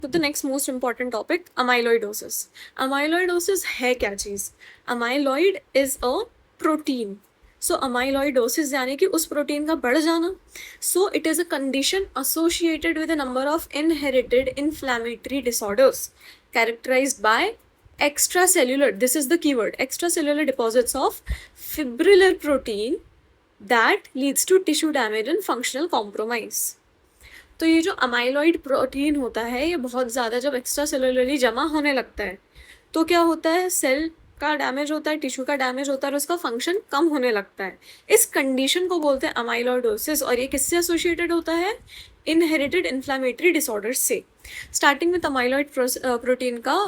तो the next most important topic amyloidosis. Amyloidosis है क्या चीज़? Amyloid is a protein. So amyloidosis यानी कि उस प्रोटीन का बढ़ जाना। So it is a condition associated with a number of inherited inflammatory disorders characterised by extracellular, this is the keyword, extracellular deposits of fibrillar protein that leads to tissue damage and functional compromise. तो ये जो amyloid protein होता है ये बहुत ज़्यादा जब extra cellularly जमा होने लगता है तो क्या होता है, सेल का डैमेज होता है, टिश्यू का डैमेज होता है और उसका फंक्शन कम होने लगता है। इस कंडीशन को बोलते हैं अमाइलॉइडोसिस और ये किससे एसोसिएटेड होता है? इनहेरिटेड इन्फ्लेमेटरी डिसऑर्डर्स से। स्टार्टिंग में अमाइलॉइड प्रोटीन का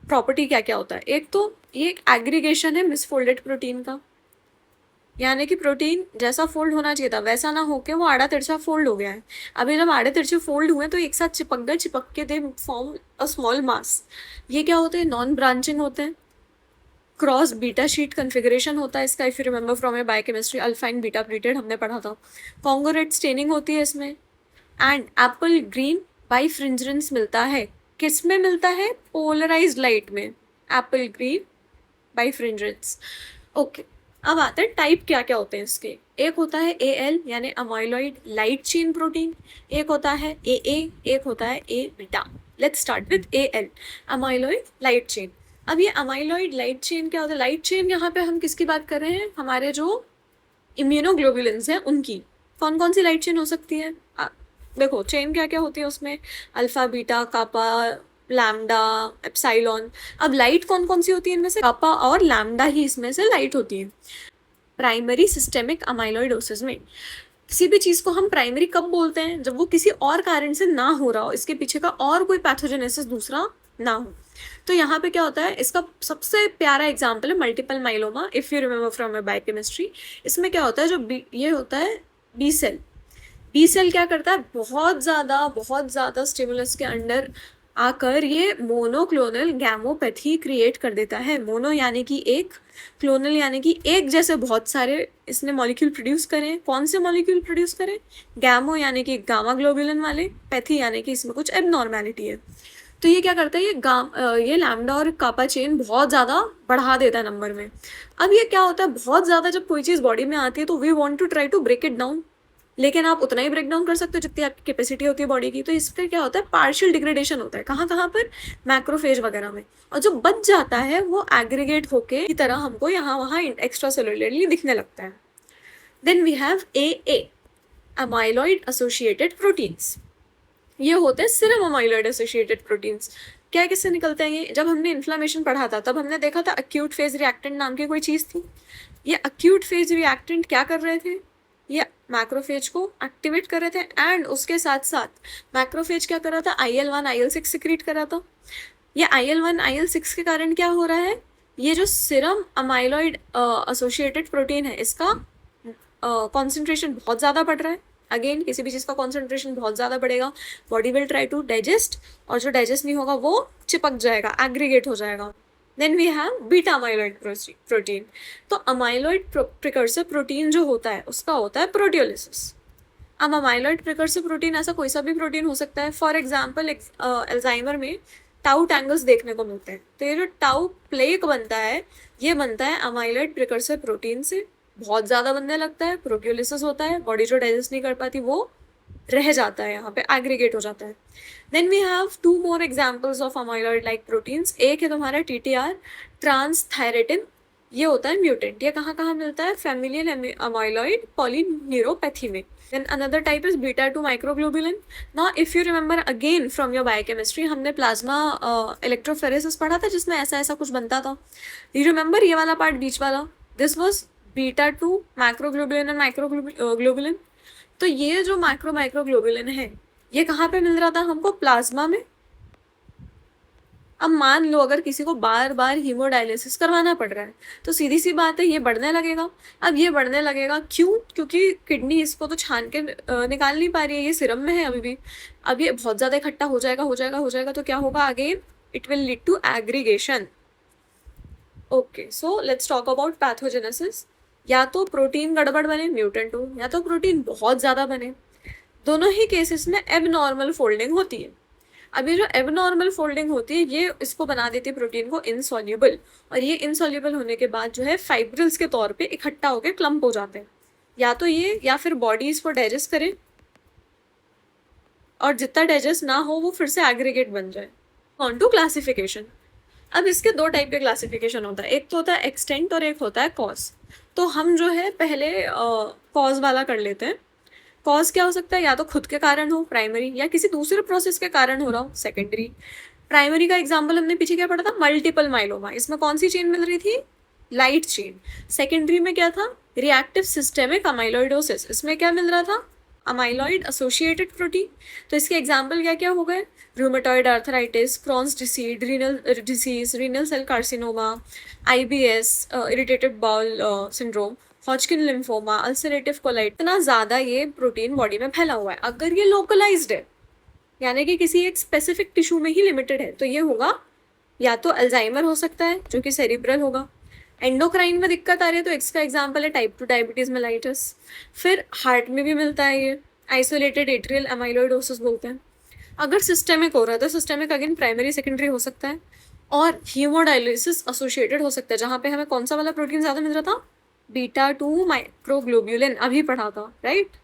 प्रॉपर्टी क्या क्या होता है? एक तो ये एक एग्रीगेशन है मिसफोल्डेड प्रोटीन का, यानी कि प्रोटीन जैसा फोल्ड होना चाहिए था वैसा ना होके वो आड़ा तिरछा फोल्ड हो गया है। अभी जब आड़े तिरछे फोल्ड हुए तो एक साथ चिपक गए, चिपक के they form a small mass. ये क्या होते हैं? नॉन ब्रांचिंग होते हैं। क्रॉस बीटा शीट कन्फिग्रेशन होता है इसका, if you remember from A biochemistry, अल्फाइन beta pleated हमने पढ़ा था। कॉन्गो रेड स्टेनिंग होती है इसमें। एंड एप्पल ग्रीन बाइफ्रिंजरेंस मिलता है। किस में मिलता है? पोलराइज्ड लाइट में। Apple green birefringence. ओके, अब आते हैं टाइप क्या क्या होते हैं इसके। एक होता है AL यानी अमाइलॉइड लाइट चेन प्रोटीन, एक होता है AA, एक होता है A beta. Let's start with AL, amyloid light chain. अब ये अमाइलॉइड लाइट चेन क्या होता है? लाइट चेन यहाँ पे हम किसकी बात कर रहे हैं? हमारे जो इम्यूनोग्लोबुलिन्स हैं उनकी। कौन कौन सी लाइट चेन हो सकती है? देखो चेन क्या क्या होती है उसमें, अल्फा बीटा कापा लैम्डा एप्साइलॉन। अब लाइट कौन कौन सी होती है इनमें से? कापा और लैम्डा ही इसमें से लाइट होती है। प्राइमरी सिस्टेमिक अमाइलॉइडोसिस में किसी भी चीज़ को हम प्राइमरी कब बोलते हैं? जब वो किसी और कारण से ना हो रहा हो, इसके पीछे का और कोई पैथोजेनेसिस दूसरा ना हो। तो यहाँ पे क्या होता है, इसका सबसे प्यारा एग्जाम्पल है multiple myeloma, if you remember from my biochemistry. इसमें क्या होता है, जो ये होता है बी सेल। बी सेल क्या करता है? बहुत ज़्यादा स्टिमुलस के अंडर आकर ये मोनोक्लोनल गैमोपैथी क्रिएट कर देता है। मोनो यानी कि एक, क्लोनल यानी कि एक जैसे बहुत सारे इसने मॉलिक्यूल प्रोड्यूस करें। कौन से मॉलिक्यूल प्रोड्यूस करें? गैमो यानी कि गामा ग्लोबुलिन वाले, पैथी यानी कि इसमें कुछ एबनॉर्मेलिटी है। तो ये क्या करता है, ये लैम्डा और कापा चेन बहुत ज़्यादा बढ़ा देता है नंबर में। अब ये क्या होता है, बहुत ज़्यादा जब कोई चीज़ बॉडी में आती है तो we want to try to break it down, लेकिन आप उतना ही ब्रेक डाउन कर सकते हो जितनी आपकी कैपेसिटी होती है बॉडी की। तो इसका क्या होता है, पार्शियल डिग्रेडेशन होता है। कहाँ कहाँ पर? मैक्रोफेज वगैरह में। और जो बच जाता है वो एग्रीगेट होके की तरह हमको यहाँ वहाँ एक्स्ट्रा सेलुलरली दिखने लगता है। Then we have AA, amyloid associated proteins. ये होते हैं सिर्फ अमाइलॉइड एसोसिएटेड प्रोटीन्स। क्या किससे निकलते हैं ये? जब हमने इन्फ्लामेशन पढ़ा था तब हमने देखा था अक्यूट फेज रिएक्टेंट नाम की कोई चीज़ थी। ये अक्यूट फेज रिएक्टेंट क्या कर रहे थे? ये मैक्रोफेज को एक्टिवेट कर रहे थे एंड उसके साथ साथ मैक्रोफेज क्या कर रहा था? IL-1 IL-6 सिक्रीट कर रहा था। ये IL-1 IL-6 के कारण क्या हो रहा है, ये जो सीरम अमाइलॉइड एसोसिएटेड प्रोटीन है इसका कॉन्सेंट्रेशन बहुत ज़्यादा बढ़ रहा है। अगेन किसी भी चीज़ का कॉन्सेंट्रेशन बहुत ज़्यादा बढ़ेगा, body will try to digest, और जो डाइजेस्ट नहीं होगा वो चिपक जाएगा, एग्रीगेट हो जाएगा। Then we have beta amyloid protein. तो अमाइलॉइड प्रिकर्सर प्रोटीन जो होता है उसका होता है प्रोटियोलिसिस। अब अमाइलॉइड प्रिकर्सर प्रोटीन ऐसा कोई सा भी प्रोटीन हो सकता है। फॉर एग्जाम्पल एल्जाइमर में टाउ टैंगल्स देखने को मिलते हैं। तो ये जो टाउ प्लेक बनता है ये बनता है अमाइलॉइड प्रिकर्सर प्रोटीन से। बहुत ज़्यादा बनने लगता है, प्रोटियोलिसिस होता है, बॉडी जो डाइजेस्ट नहीं कर पाती वो रह जाता है, यहाँ पे एग्रीगेट हो जाता है। Then we have 2 more examples of amyloid like proteins. एक है तुम्हारा TTR, ट्रांसथायरेटिन। ये होता है म्यूटेंट। ये कहाँ कहाँ मिलता है? फैमिलियल अमाइलॉइड पॉलीन्यूरोपैथी में। Then another type is beta-2 microglobulin. Now if you remember again from your biochemistry, हमने प्लाज्मा इलेक्ट्रोफेरेसिस पढ़ा था जिसमें ऐसा ऐसा कुछ बनता था। You remember ये वाला पार्ट बीच वाला? This was beta-2 macroglobulin and microglobulin. तो ये जो माइक्रोग्लोबुलिन है ये कहाँ पे मिल रहा था हमको? प्लाज्मा में। अब मान लो अगर किसी को बार बार हीमोडायलिसिस करवाना पड़ रहा है तो सीधी सी बात है ये बढ़ने लगेगा। अब ये बढ़ने लगेगा क्यों? क्योंकि किडनी इसको तो छान के निकाल नहीं पा रही है, ये सिरम में है अभी भी। अब ये बहुत ज़्यादा इकट्ठा हो जाएगा तो क्या होगा? Again it will lead to aggregation. Okay, so let's talk about pathogenesis. या तो प्रोटीन गड़बड़ बने, म्यूटेंट हो, या तो प्रोटीन बहुत ज़्यादा बने। दोनों ही केसेस में एबनॉर्मल फोल्डिंग होती है। अब ये जो एबनॉर्मल फोल्डिंग होती है ये इसको बना देती है प्रोटीन को इनसॉल्युबल, और ये इनसॉल्युबल होने के बाद जो है फाइब्रिल्स के तौर पे इकट्ठा होकर क्लम्प हो जाते हैं। या तो ये, या फिर बॉडी इसको डाइजेस्ट करे, और जितना डाइजेस्ट ना हो वो फिर से एग्रीगेट बन जाए। On to classification. अब इसके दो टाइप के क्लासिफिकेशन होता है, एक तो होता है एक्सटेंट और एक होता है कॉज। तो हम जो है पहले कॉज वाला कर लेते हैं। कॉज क्या हो सकता है, या तो खुद के कारण हो प्राइमरी, या किसी दूसरे प्रोसेस के कारण हो रहा हो सेकेंडरी। प्राइमरी का एग्जाम्पल हमने पीछे क्या पढ़ा था, मल्टीपल माइलोमा, इसमें कौन सी चेन मिल रही थी, लाइट चेन। सेकेंडरी में क्या था, रिएक्टिव सिस्टेमिक अमाइलोइडोसिस, इसमें क्या मिल रहा था, अमाइलॉइड एसोसिएटेड प्रोटीन। तो इसके एग्जाम्पल क्या क्या हो गए, rheumatoid arthritis, Crohn's disease, renal cell carcinoma, IBS, irritated bowel syndrome, Hodgkin lymphoma, ulcerative colitis. इतना ज़्यादा ये प्रोटीन बॉडी में फैला हुआ है। अगर ये लोकलाइज्ड है, यानी कि किसी एक स्पेसिफिक टिश्यू में ही लिमिटेड है, तो ये होगा या तो अल्जाइमर हो सकता है जो कि सेरिब्रल होगा। एंडोक्राइन में दिक्कत आ रही है तो इसका एग्जाम्पल है टाइप 2 डायबिटीज मेलाइटिस। फिर हार्ट में भी मिलता है ये, आइसोलेटेड एट्रियल अमाइलोइडोसिस बोलते हैं। अगर सिस्टेमिक हो रहा है तो सिस्टेमिक अगेन प्राइमरी सेकेंडरी हो सकता है, और हीमोडायलिसिस एसोसिएटेड हो सकता है, जहाँ पे हमें कौन सा वाला प्रोटीन ज़्यादा मिल रहा था, β2 माइक्रोग्लोब्यूलिन, अभी पढ़ा था राइट।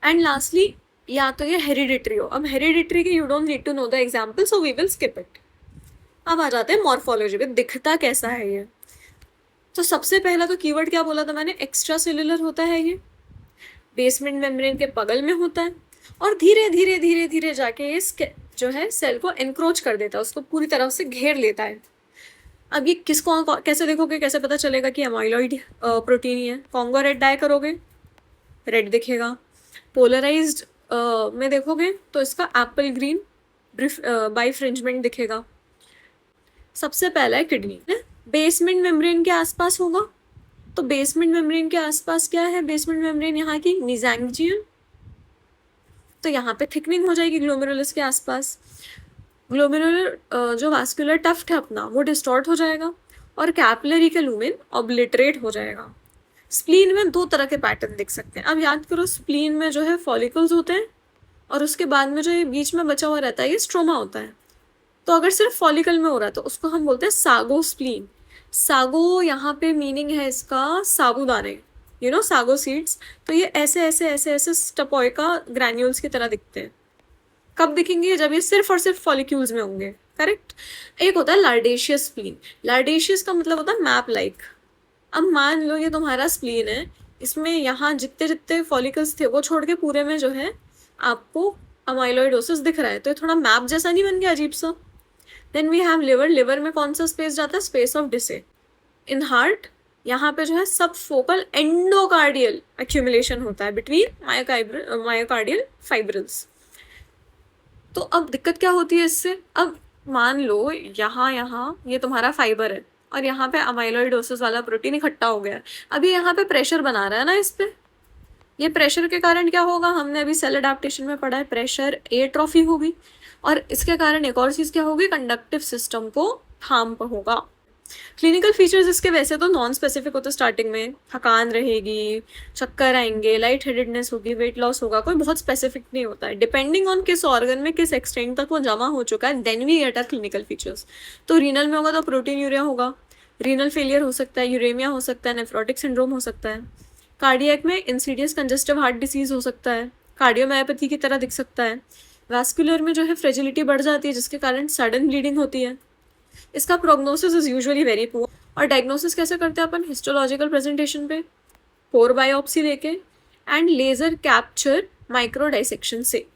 एंड लास्टली या तो ये हेरिडिटरी हो। अब हेरिडिटरी के you don't need to know the example, so we will skip it. अब आ जाते हैं मॉर्फोलॉजी पे, दिखता कैसा है ये। तो सबसे पहला तो कीवर्ड क्या बोला था मैंने, एक्स्ट्रा सेलुलर होता है ये, बेसमेंट मेम्ब्रेन के बगल में होता है, और धीरे धीरे धीरे धीरे जाके ये जो है सेल को एनक्रोच कर देता है, उसको पूरी तरह से घेर लेता है। अब ये किसको कैसे देखोगे, कैसे पता चलेगा कि अमाइलॉइड प्रोटीन ही है, कॉन्गो रेड डाई करोगे रेड दिखेगा, पोलराइज्ड में देखोगे तो इसका एप्पल ग्रीन बाइफ्रिंजमेंट दिखेगा। सबसे पहला है किडनी, बेसमेंट मेम्ब्रेन के आसपास होगा। तो बेसमेंट मेम्ब्रेन के आसपास क्या है, बेसमेंट मेम्ब्रेन यहाँ की मेसेंजियम, तो यहाँ पे थिकनिंग हो जाएगी ग्लोमेरुलस के आसपास। ग्लोमेरुलर जो वास्कुलर टफ्ट है अपना वो डिस्टॉर्ट हो जाएगा, और कैपिलरी के लूमेन ऑब्लिटरेट हो जाएगा। स्प्लीन में दो तरह के पैटर्न दिख सकते हैं। अब याद करो, स्प्लीन में जो है फॉलिकल्स होते हैं, और उसके बाद में जो ये बीच में बचा हुआ रहता है ये स्ट्रोमा होता है। तो अगर सिर्फ फॉलिकल में हो रहा है तो उसको हम बोलते हैं सागो स्प्लीन। सागो यहाँ पे मीनिंग है इसका साबूदाने, सागो सीड्स। तो ये ऐसे ऐसे ऐसे ऐसे स्टपोइका ग्रैन्यूल्स की तरह दिखते हैं। कब दिखेंगे, जब ये सिर्फ और सिर्फ फॉलिक्यूल्स में होंगे, करेक्ट। एक होता है लार्डेशियस स्प्लीन। लार्डेशियस का मतलब होता है मैप लाइक। अब मान लो ये तुम्हारा स्प्लीन है, इसमें यहाँ जितने जितने फॉलिकल्स थे वो छोड़ के पूरे में जो है आपको अमाइलॉइडोसिस दिख रहा है, तो ये थोड़ा मैप जैसा नहीं बन गया अजीब सा। Then we have liver. Liver में कौन सा स्पेस जाता है, space of Disse. In heart यहाँ पे जो है सब फोकल एंडोकार्डियल एक्यूमुलेशन होता है बिटवीन मायोकार्डियल फाइब्रिल्स। तो अब दिक्कत क्या होती है इससे, अब मान लो यहाँ ये तुम्हारा फाइबर है, और यहाँ पे अमाइलॉइडोसिस वाला प्रोटीन इकट्ठा हो गया है। अभी यहाँ पे प्रेशर बना रहा है ना इस पे, ये प्रेशर के कारण क्या होगा, हमने अभी सेल अडेप्टेशन में पढ़ा है, प्रेशर एट्रोफी होगी, और इसके कारण एक और चीज़ क्या होगी, कंडक्टिव सिस्टम को हार्म होगा। क्लिनिकल फीचर्स इसके वैसे तो नॉन स्पेसिफिक होते, स्टार्टिंग में थकान रहेगी, चक्कर आएंगे, लाइट हेडेडनेस होगी, वेट लॉस होगा, कोई बहुत स्पेसिफिक नहीं होता है। डिपेंडिंग ऑन किस ऑर्गन में किस एक्सटेंट तक वो जमा हो चुका है, then we get are clinical features. तो रीनल में होगा तो प्रोटीन यूरिया होगा, रीनल फेलियर हो सकता है, यूरेमिया हो सकता है, नेफ्रोटिक सिंड्रोम हो सकता है। कार्डियक में इंसीडियस कंजेस्टिव हार्ट डिसीज हो सकता है, कार्डियोमायोपैथी की तरह दिख सकता है। वैस्कुलर में जो है फ्रेजिलिटी बढ़ जाती है जिसके कारण सडन ब्लीडिंग होती है। इसका prognosis is usually very poor. और डायग्नोसिस कैसे करते हैं अपन, हिस्टोलॉजिकल प्रेजेंटेशन पे, पोर बायोप्सी लेके and laser capture microdissection से।